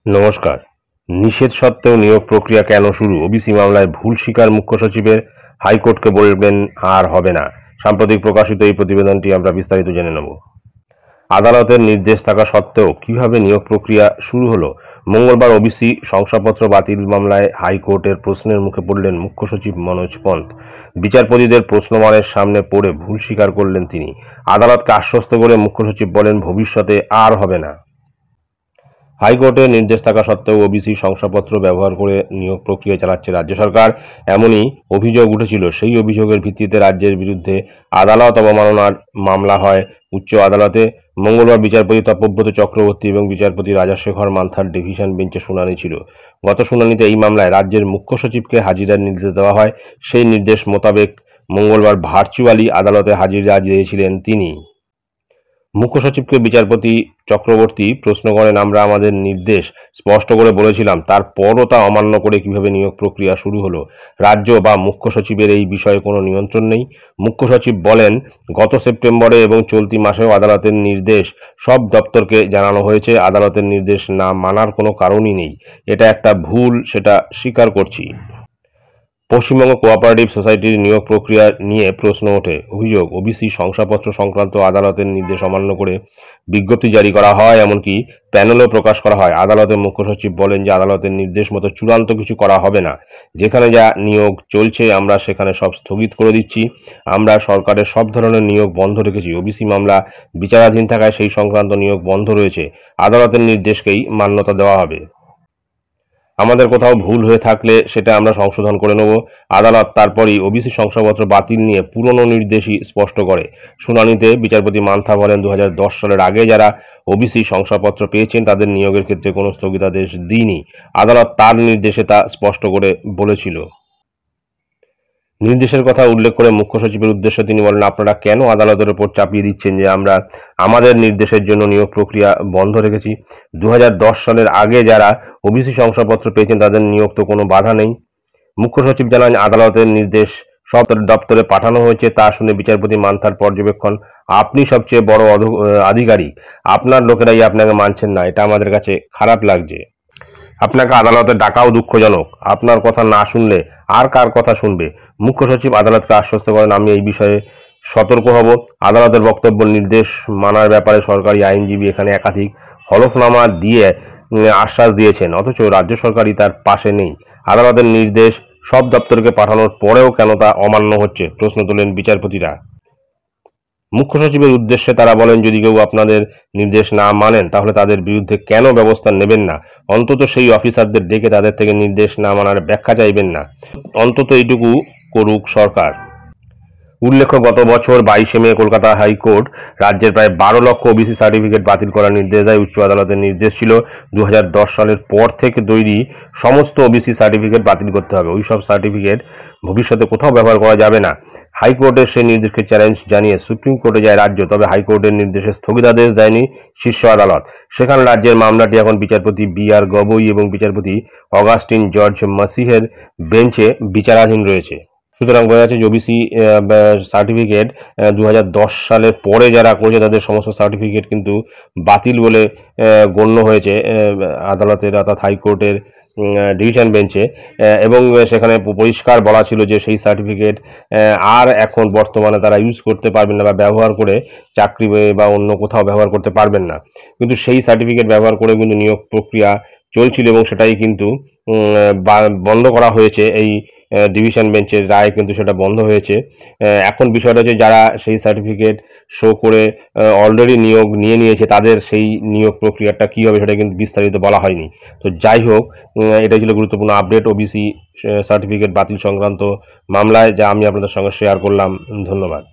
নমস্কার। নিষেধ সত্ত্বেও নিয়োগ প্রক্রিয়া কেন শুরু? ওবিসি মামলায় ভুল স্বীকার মুখ্য সচিবের, হাইকোর্টকে বলবেন আর হবে না। সাম্প্রতিক প্রকাশিত এই প্রতিবেদনটি আমরা বিস্তারিত জেনে নেব। আদালতের নির্দেশ থাকা সত্ত্বেও কিভাবে নিয়োগ প্রক্রিয়া শুরু হলো? মঙ্গলবার ওবিসি শংসাপত্র বাতিল মামলায় হাইকোর্টের প্রশ্নের মুখে পড়লেন মুখ্য সচিব মনোজ পন্ত। বিচারপতিদের প্রশ্নমানের সামনে পড়ে ভুল স্বীকার করলেন তিনি। আদালতকে আশ্বস্ত করে মুখ্য সচিব বলেন, ভবিষ্যতে আর হবে না। হাইকোর্টের নির্দেশ থাকা সত্ত্বেও ওবিসি শংসাপত্র ব্যবহার করে নিয়োগ প্রক্রিয়া চালাচ্ছে রাজ্য সরকার, এমনই অভিযোগ উঠেছিল। সেই অভিযোগের ভিত্তিতে রাজ্যের বিরুদ্ধে আদালত অবমাননার মামলা হয় উচ্চ আদালতে। মঙ্গলবার বিচারপতি তপব্রত চক্রবর্তী এবং বিচারপতি রাজাশেখর মান্থার ডিভিশন বেঞ্চে শুনানি ছিল। গত শুনানিতে এই মামলায় রাজ্যের মুখ্য সচিবকে হাজিরার নির্দেশ দেওয়া হয়। সেই নির্দেশ মোতাবেক মঙ্গলবার ভার্চুয়ালি আদালতে হাজিরা দিয়েছিলেন তিনি। মুখ্য সচিবকে বিচারপতি চক্রবর্তী প্রশ্ন করেন, আমরা আমাদের নির্দেশ স্পষ্ট করে বলেছিলাম, তারপরও তা অমান্য করে কিভাবে নিয়োগ প্রক্রিয়া শুরু হলো? রাজ্য বা মুখ্য সচিবের এই বিষয়ে কোনো নিয়ন্ত্রণ নেই। মুখ্য সচিব বলেন, গত সেপ্টেম্বরে এবং চলতি মাসেও আদালতের নির্দেশ সব দপ্তরকে জানানো হয়েছে। আদালতের নির্দেশ না মানার কোনো কারণই নেই। এটা একটা ভুল, সেটা স্বীকার করছি। পশ্চিমবঙ্গ কোঅপারেটিভ সোসাইটির নিয়োগ প্রক্রিয়া নিয়ে প্রশ্ন ওঠে। অভিযোগ, ওবিসি শংসাপত্র সংক্রান্ত আদালতের নির্দেশ অমান্য করে বিজ্ঞপ্তি জারি করা হয়, এমনকি প্যানেলও প্রকাশ করা হয়। আদালতের মুখ্য সচিব বলেন যে আদালতের নির্দেশ মতো চূড়ান্ত কিছু করা হবে না। যেখানে যা নিয়োগ চলছে আমরা সেখানে সব স্থগিত করে দিচ্ছি। আমরা সরকারের সব ধরনের নিয়োগ বন্ধ রেখেছি। ওবিসি মামলা বিচারাধীন থাকায় সেই সংক্রান্ত নিয়োগ বন্ধ রয়েছে। আদালতের নির্দেশকেই মান্যতা দেওয়া হবে। আমাদের কোথাও ভুল হয়ে থাকলে সেটা আমরা সংশোধন করে নেব। আদালত তারপরই ওবিসি শংসাপত্র বাতিল নিয়ে পুরনো নির্দেশই স্পষ্ট করে। শুনানিতে বিচারপতি মান্থা বলেন, 2010 সালের আগে যারা ওবিসি শংসাপত্র পেয়েছেন তাদের নিয়োগের ক্ষেত্রে কোনো স্থগিতাদেশ দিইনি। আদালত তার নির্দেশে তা স্পষ্ট করে বলেছিল। নির্দেশের কথা উল্লেখ করে মুখ্য সচিবের উদ্দেশ্যে তিনি বলেন, আপনারা কেন আদালতের উপর চাপিয়ে দিচ্ছেন যে আমরা আমাদের নির্দেশের জন্য নিয়োগ প্রক্রিয়া বন্ধ রেখেছি? 2010 সালের আগে যারা ওবিসি শংসাপত্র পেয়েছেন তাদের নিয়োগ তো কোনো বাধা নেই। মুখ্য সচিব জানান, আদালতের নির্দেশ সব দপ্তরে পাঠানো হয়েছে। তা শুনে বিচারপতি মান্থার পর্যবেক্ষণ, আপনি সবচেয়ে বড় আধিকারিক, আপনার লোকেরাই আপনাকে মানছেন না, এটা আমাদের কাছে খারাপ লাগছে। আপনাকে আদালতে ডাকাও দুঃখজনক। আপনার কথা না শুনলে আর কার কথা শুনবে? মুখ্য সচিব আদালতকে আশ্বস্ত করেন, আমি এই বিষয়ে সতর্ক হব। আদালতের বক্তব্য, নির্দেশ মানার ব্যাপারে সরকারি আইনজীবী এখানে একাধিক হলফনামা দিয়ে আশ্বাস দিয়েছেন, অথচ রাজ্য সরকারই তার পাশে নেই। আদালতের নির্দেশ সব দপ্তরকে পাঠানোর পরেও কেন তা অমান্য হচ্ছে, প্রশ্ন তোলেন বিচারপতিরা। মুখ্য সচিবের উদ্দেশ্যে তারা বলেন, যদি কেউ আপনাদের নির্দেশ না মানেন তাহলে তাদের বিরুদ্ধে কেন ব্যবস্থা নেবেন না? অন্তত সেই অফিসারদের ডেকে তাদের থেকে নির্দেশ না মানার ব্যাখ্যা চাইবেন না। অন্তত এইটুকু করুক সরকার। উল্লেখ্য, গত বছর 22শে মে কলকাতা হাইকোর্ট রাজ্যের প্রায় 12 লক্ষ ওবিসি সার্টিফিকেট বাতিল করার নির্দেশ দেয়। উচ্চ আদালতের নির্দেশ ছিল 2010 সালের পর থেকে তৈরি সমস্ত ওবিসি সার্টিফিকেট বাতিল করতে হবে। ওই সব সার্টিফিকেট ভবিষ্যতে কোথাও ব্যবহার করা যাবে না। হাইকোর্টের সেই নির্দেশকে চ্যালেঞ্জ জানিয়ে সুপ্রিম কোর্টে যায় রাজ্য। তবে হাইকোর্টের নির্দেশে স্থগিতাদেশ দেয়নি শীর্ষ আদালত। সেখানে রাজ্যের মামলাটি এখন বিচারপতি BR গগৈ এবং বিচারপতি অগাস্টিন জর্জ মাসিহের বেঞ্চে বিচারাধীন রয়েছে। সুতরাং বোঝা যাচ্ছে যে ওবিসি সার্টিফিকেট 2010 সালের পরে যারা করেছে তাদের সমস্ত সার্টিফিকেট কিন্তু বাতিল বলে গণ্য হয়েছে আদালতের, অর্থাৎ হাইকোর্টের ডিভিশন বেঞ্চে। এবং সেখানে পরিষ্কার বলা ছিল যে সেই সার্টিফিকেট আর এখন বর্তমানে তারা ইউজ করতে পারবেন না বা ব্যবহার করে চাকরি বা অন্য কোথাও ব্যবহার করতে পারবেন না। কিন্তু সেই সার্টিফিকেট ব্যবহার করে কিন্তু নিয়োগ প্রক্রিয়া চলছিল এবং সেটাই কিন্তু বন্ধ করা হয়েছে। এই ডিভিশন বেঞ্চের রায় কিন্তু সেটা বন্ধ হয়েছে। এখন বিষয়টা হচ্ছে যারা সেই সার্টিফিকেট শো করে অলরেডি নিয়োগ নিয়েছে তাদের সেই নিয়োগ প্রক্রিয়াটা কী হবে সেটা কিন্তু বিস্তারিত বলা হয়নি। তো যাই হোক, এটাই ছিল গুরুত্বপূর্ণ আপডেট ওবিসি সার্টিফিকেট বাতিল সংক্রান্ত মামলায়, যা আমি আপনাদের সঙ্গে শেয়ার করলাম। ধন্যবাদ।